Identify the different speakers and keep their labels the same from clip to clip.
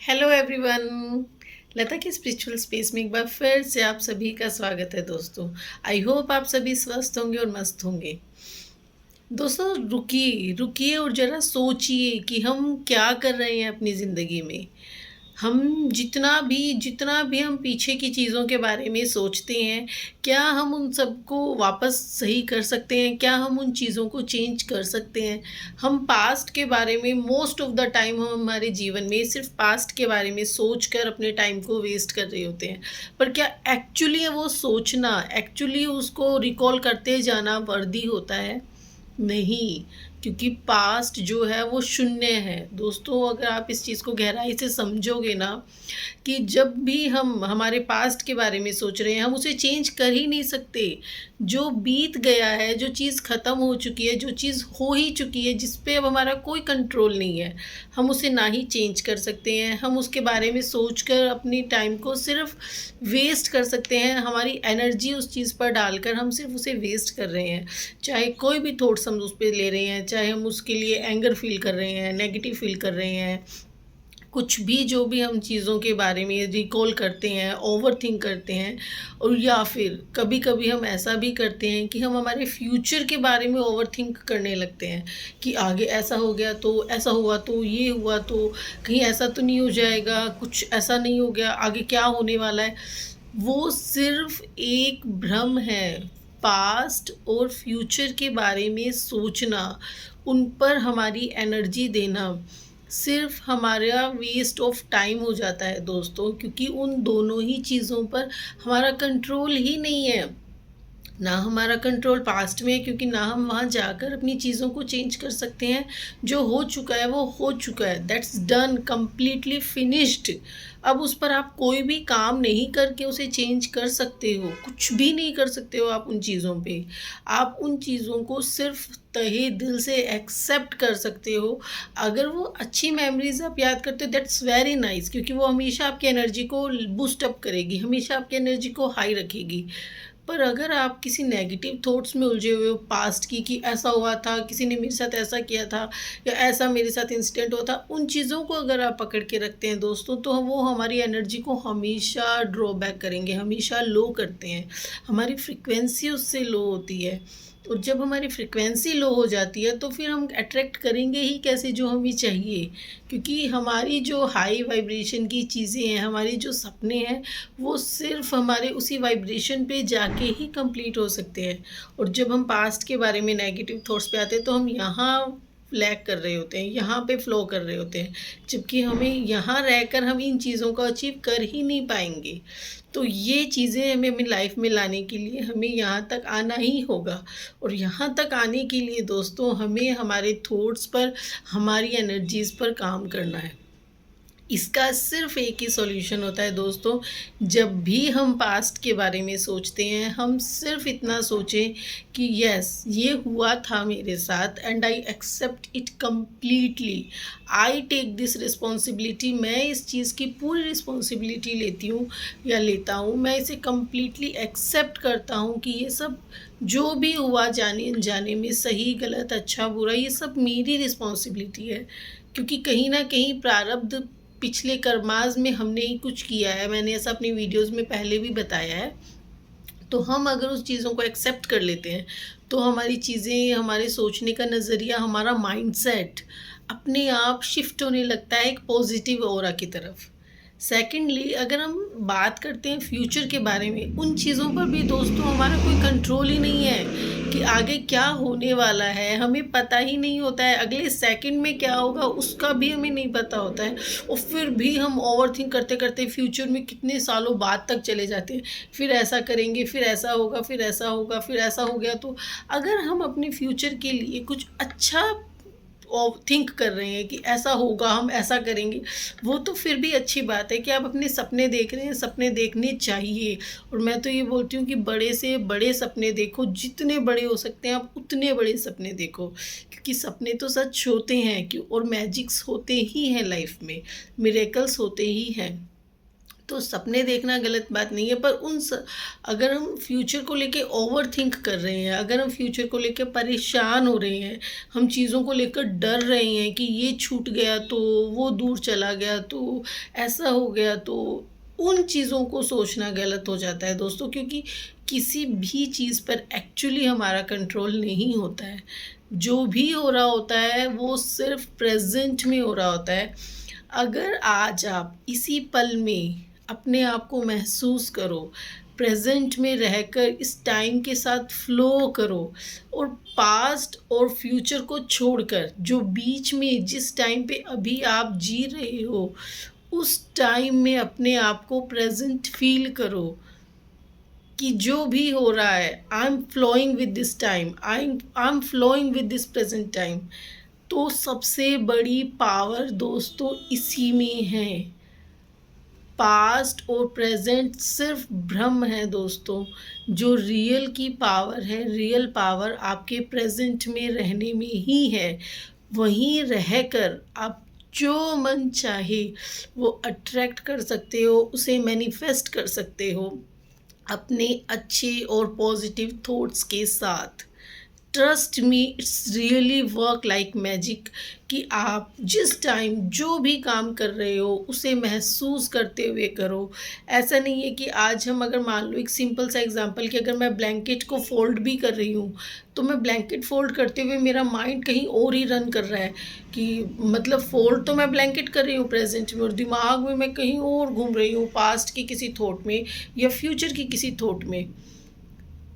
Speaker 1: Hello everyone. लता की spiritual space में एक बार फिर से आप सभी का स्वागत है दोस्तों। आई होप आप सभी स्वस्थ होंगे और मस्त होंगे। दोस्तों रुकिए रुकिए और ज़रा सोचिए कि हम क्या कर रहे हैं अपनी ज़िंदगी में। हम जितना भी हम पीछे की चीज़ों के बारे में सोचते हैं, क्या हम उन सबको वापस सही कर सकते हैं? क्या हम उन चीज़ों को चेंज कर सकते हैं? हम पास्ट के बारे में मोस्ट ऑफ़ द टाइम हम हमारे जीवन में सिर्फ़ पास्ट के बारे में सोच कर अपने टाइम को वेस्ट कर रहे होते हैं। पर क्या एक्चुअली वो सोचना, एक्चुअली उसको रिकॉल करते जाना वर्दी होता है? नहीं, क्योंकि पास्ट जो है वो शून्य है। दोस्तों अगर आप इस चीज़ को गहराई से समझोगे ना, कि जब भी हम हमारे पास्ट के बारे में सोच रहे हैं, हम उसे चेंज कर ही नहीं सकते। जो बीत गया है, जो चीज़ ख़त्म हो चुकी है, जो चीज़ हो ही चुकी है, जिस पे अब हमारा कोई कंट्रोल नहीं है, हम उसे ना ही चेंज कर सकते हैं। हम उसके बारे में सोचकर अपनी टाइम को सिर्फ़ वेस्ट कर सकते हैं। हमारी एनर्जी उस चीज़ पर डालकर हम सिर्फ़ उसे वेस्ट कर रहे हैं। चाहे कोई भी थॉट्स हम उस पे ले रहे हैं, चाहे हम उसके लिए एंगर फ़ील कर रहे हैं, नेगेटिव फ़ील कर रहे हैं, कुछ भी जो भी हम चीज़ों के बारे में रिकॉल करते हैं, ओवरथिंक करते हैं, और या फिर कभी-कभी हम ऐसा भी करते हैं कि हम हमारे फ्यूचर के बारे में ओवरथिंक करने लगते हैं कि आगे ऐसा हो गया तो, ऐसा हुआ तो, ये हुआ तो, कहीं ऐसा तो नहीं हो जाएगा, कुछ ऐसा नहीं हो गया, आगे क्या होने वाला है। वो सिर्फ़ एक भ्रम है। पास्ट और फ्यूचर के बारे में सोचना, उन पर हमारी एनर्जी देना, सिर्फ़ हमारा वेस्ट ऑफ टाइम हो जाता है दोस्तों, क्योंकि उन दोनों ही चीज़ों पर हमारा कंट्रोल ही नहीं है। ना हमारा कंट्रोल पास्ट में है, क्योंकि ना हम वहाँ जाकर अपनी चीज़ों को चेंज कर सकते हैं। जो हो चुका है वो हो चुका है, दैट्स डन, कंप्लीटली फिनिश्ड। अब उस पर आप कोई भी काम नहीं करके उसे चेंज कर सकते हो, कुछ भी नहीं कर सकते हो आप उन चीज़ों पे। आप उन चीज़ों को सिर्फ तहे दिल से एक्सेप्ट कर सकते हो। अगर वो अच्छी मेमोरीज आप याद करते हो, दैट्स वेरी नाइस, क्योंकि वो हमेशा आपकी एनर्जी को बूस्ट अप करेगी, हमेशा आपकी एनर्जी को हाई रखेगी। पर अगर आप किसी नेगेटिव थॉट्स में उलझे हुए हो पास्ट की, कि ऐसा हुआ था, किसी ने मेरे साथ ऐसा किया था, या ऐसा मेरे साथ इंसिडेंट हुआ था, उन चीज़ों को अगर आप पकड़ के रखते हैं दोस्तों, तो वो हमारी एनर्जी को हमेशा ड्रॉबैक करेंगे, हमेशा लो करते हैं। हमारी फ्रिक्वेंसी उससे लो होती है, और जब हमारी फ्रिक्वेंसी लो हो जाती है, तो फिर हम अट्रैक्ट करेंगे ही कैसे जो हमें चाहिए। क्योंकि हमारी जो हाई वाइब्रेशन की चीज़ें हैं, हमारी जो सपने हैं, वो सिर्फ़ हमारे उसी वाइब्रेशन पे जाके ही कंप्लीट हो सकते हैं। और जब हम पास्ट के बारे में नेगेटिव थॉट्स पे आते हैं, तो हम यहाँ लैग कर रहे होते हैं, यहाँ पे फ़्लो कर रहे होते हैं, जबकि हमें यहाँ रहकर हम इन चीज़ों को अचीव कर ही नहीं पाएँगे। तो ये चीज़ें हमें अपनी लाइफ़ में लाने के लिए हमें यहाँ तक आना ही होगा, और यहाँ तक आने के लिए दोस्तों हमें हमारे थॉट्स पर, हमारी एनर्जीज़ पर काम करना है। इसका सिर्फ़ एक ही सॉल्यूशन होता है दोस्तों। जब भी हम पास्ट के बारे में सोचते हैं, हम सिर्फ़ इतना सोचें कि यस, ये हुआ था मेरे साथ, and I accept it completely. I take this responsibility. मैं इस चीज़ की पूरी रिस्पॉन्सिबिलिटी लेती हूँ या लेता हूँ। मैं इसे कंप्लीटली एक्सेप्ट करता हूँ कि ये सब जो भी हुआ, जाने-अनजाने में, सही, गलत, अच्छा, बुरा, ये सब मेरी रिस्पॉन्सिबिलिटी है। क्योंकि कहीं न कहीं प्रारब्ध पिछले कर्माज़ में हमने ही कुछ किया है, मैंने ऐसा अपनी वीडियोज़ में पहले भी बताया है। तो हम अगर उस चीज़ों को एक्सेप्ट कर लेते हैं, तो हमारी चीज़ें, हमारे सोचने का नज़रिया, हमारा माइंडसेट अपने आप शिफ्ट होने लगता है एक पॉजिटिव ऑरा की तरफ। सेकेंडली अगर हम बात करते हैं फ्यूचर के बारे में, उन चीज़ों पर भी दोस्तों हमारा कोई कंट्रोल ही नहीं है कि आगे क्या होने वाला है, हमें पता ही नहीं होता है। अगले सेकंड में क्या होगा उसका भी हमें नहीं पता होता है, और फिर भी हम ओवरथिंक करते-करते फ्यूचर में कितने सालों बाद तक चले जाते हैं। फिर ऐसा करेंगे, फिर ऐसा होगा, फिर ऐसा होगा, फिर ऐसा हो गया तो। अगर हम अपने फ्यूचर के लिए कुछ अच्छा थिंक कर रहे हैं कि ऐसा होगा, हम ऐसा करेंगे, वो तो फिर भी अच्छी बात है कि आप अपने सपने देख रहे हैं, सपने देखने चाहिए। और मैं तो ये बोलती हूँ कि बड़े से बड़े सपने देखो, जितने बड़े हो सकते हैं आप उतने बड़े सपने देखो, क्योंकि सपने तो सच होते हैं, कि और मैजिक्स होते ही हैं लाइफ में, मिरेकल्स होते ही हैं। तो सपने देखना गलत बात नहीं है, पर अगर हम फ्यूचर को लेके ओवर थिंक कर रहे हैं, अगर हम फ्यूचर को लेके परेशान हो रहे हैं, हम चीज़ों को लेकर डर रहे हैं कि ये छूट गया तो, वो दूर चला गया तो, ऐसा हो गया तो, उन चीज़ों को सोचना गलत हो जाता है दोस्तों, क्योंकि किसी भी चीज़ पर एक्चुअली हमारा कंट्रोल नहीं होता है। जो भी हो रहा होता है वो सिर्फ प्रेजेंट में हो रहा होता है। अगर आज आप इसी पल में अपने आप को महसूस करो, प्रेजेंट में रहकर इस टाइम के साथ फ्लो करो, और पास्ट और फ्यूचर को छोड़कर जो बीच में जिस टाइम पे अभी आप जी रहे हो, उस टाइम में अपने आप को प्रेजेंट फील करो कि जो भी हो रहा है, I am flowing with this time, I am flowing with this present time. तो सबसे बड़ी पावर दोस्तों इसी में है। पास्ट और प्रेजेंट सिर्फ भ्रम है दोस्तों। जो रियल की पावर है, रियल पावर आपके प्रेजेंट में रहने में ही है। वहीं रहकर आप जो मन चाहे वो अट्रैक्ट कर सकते हो, उसे मैनिफेस्ट कर सकते हो अपने अच्छे और पॉजिटिव थॉट्स के साथ। Trust me, it's really work like magic कि आप जिस टाइम जो भी काम कर रहे हो उसे महसूस करते हुए करो। ऐसा नहीं है कि आज हम, अगर मान लो एक सिंपल सा एग्जांपल, कि अगर मैं ब्लैंकेट को फोल्ड भी कर रही हूँ, तो मैं ब्लैंकेट फोल्ड करते हुए मेरा माइंड कहीं और ही रन कर रहा है, कि मतलब फोल्ड तो मैं ब्लैंकेट कर रही हूँ प्रेजेंट में, और दिमाग में मैं कहीं और घूम रही हूँ, पास्ट की किसी थॉट में या फ्यूचर की किसी थॉट में।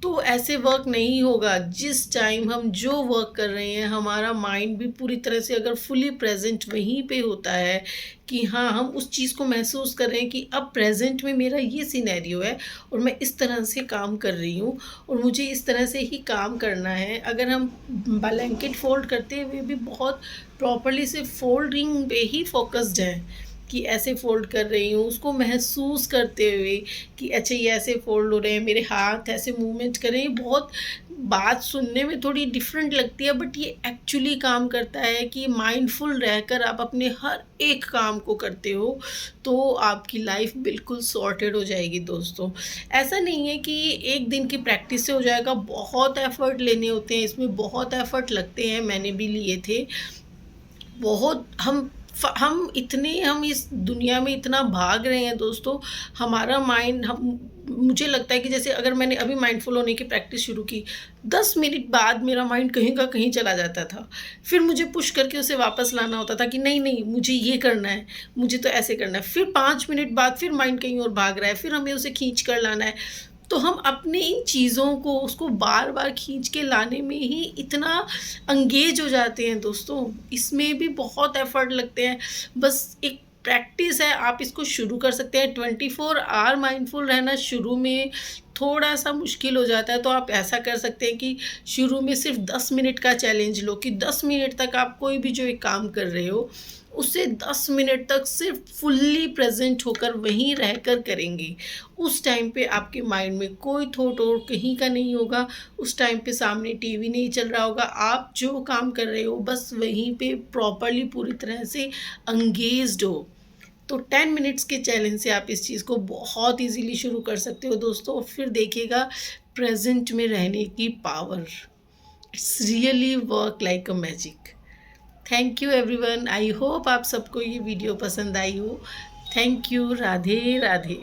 Speaker 1: तो ऐसे वर्क नहीं होगा। जिस टाइम हम जो वर्क कर रहे हैं, हमारा माइंड भी पूरी तरह से अगर फुली प्रेजेंट वहीं पे होता है, कि हाँ हम उस चीज़ को महसूस कर रहे हैं कि अब प्रेजेंट में मेरा ये सिनेरियो है और मैं इस तरह से काम कर रही हूँ और मुझे इस तरह से ही काम करना है। अगर हम ब्लैंकेट फोल्ड करते हुए भी बहुत प्रॉपरली से फोल्डिंग पे ही फोकस्ड हैं, कि ऐसे फ़ोल्ड कर रही हूँ, उसको महसूस करते हुए कि अच्छा ये ऐसे फ़ोल्ड हो रहे हैं, मेरे हाथ ऐसे मूवमेंट कर रहे हैं। बहुत बात सुनने में थोड़ी डिफरेंट लगती है, बट ये एक्चुअली काम करता है कि माइंडफुल रहकर आप अपने हर एक काम को करते हो, तो आपकी लाइफ बिल्कुल सॉर्टेड हो जाएगी दोस्तों। ऐसा नहीं है कि एक दिन की प्रैक्टिस से हो जाएगा, बहुत एफ़र्ट लेने होते हैं, इसमें बहुत एफ़र्ट लगते हैं, मैंने भी लिए थे। बहुत हम इस दुनिया में इतना भाग रहे हैं दोस्तों, हमारा माइंड, हम मुझे लगता है कि जैसे अगर मैंने अभी माइंडफुल होने की प्रैक्टिस शुरू की, 10 मिनट बाद मेरा माइंड कहीं का कहीं चला जाता था। फिर मुझे पुश करके उसे वापस लाना होता था कि नहीं नहीं, मुझे ये करना है, मुझे तो ऐसे करना है। फिर 5 मिनट बाद फिर माइंड कहीं और भाग रहा है, फिर हमें उसे खींच कर लाना है। तो हम अपने इन चीज़ों को, उसको बार बार खींच के लाने में ही इतना अंगेज हो जाते हैं दोस्तों। इसमें भी बहुत एफर्ट लगते हैं। बस एक प्रैक्टिस है, आप इसको शुरू कर सकते हैं। 24 आवर माइंडफुल रहना शुरू में थोड़ा सा मुश्किल हो जाता है, तो आप ऐसा कर सकते हैं कि शुरू में सिर्फ 10 मिनट का चैलेंज लो, कि 10 मिनट तक आप कोई भी जो एक काम कर रहे हो उसे 10 मिनट तक सिर्फ फुल्ली प्रेजेंट होकर वहीं रहकर करेंगे। उस टाइम पे आपके माइंड में कोई थॉट और कहीं का नहीं होगा। उस टाइम पे सामने टीवी नहीं चल रहा होगा, आप जो काम कर रहे हो बस वहीं पे प्रॉपरली पूरी तरह से अंगेज्ड हो। तो 10 मिनट्स के चैलेंज से आप इस चीज़ को बहुत इजीली शुरू कर सकते हो दोस्तों, और फिर देखिएगा प्रेजेंट में रहने की power. It's really work like a magic. Thank you everyone. I hope आप सबको ये वीडियो पसंद आई हो। Thank you. राधे राधे।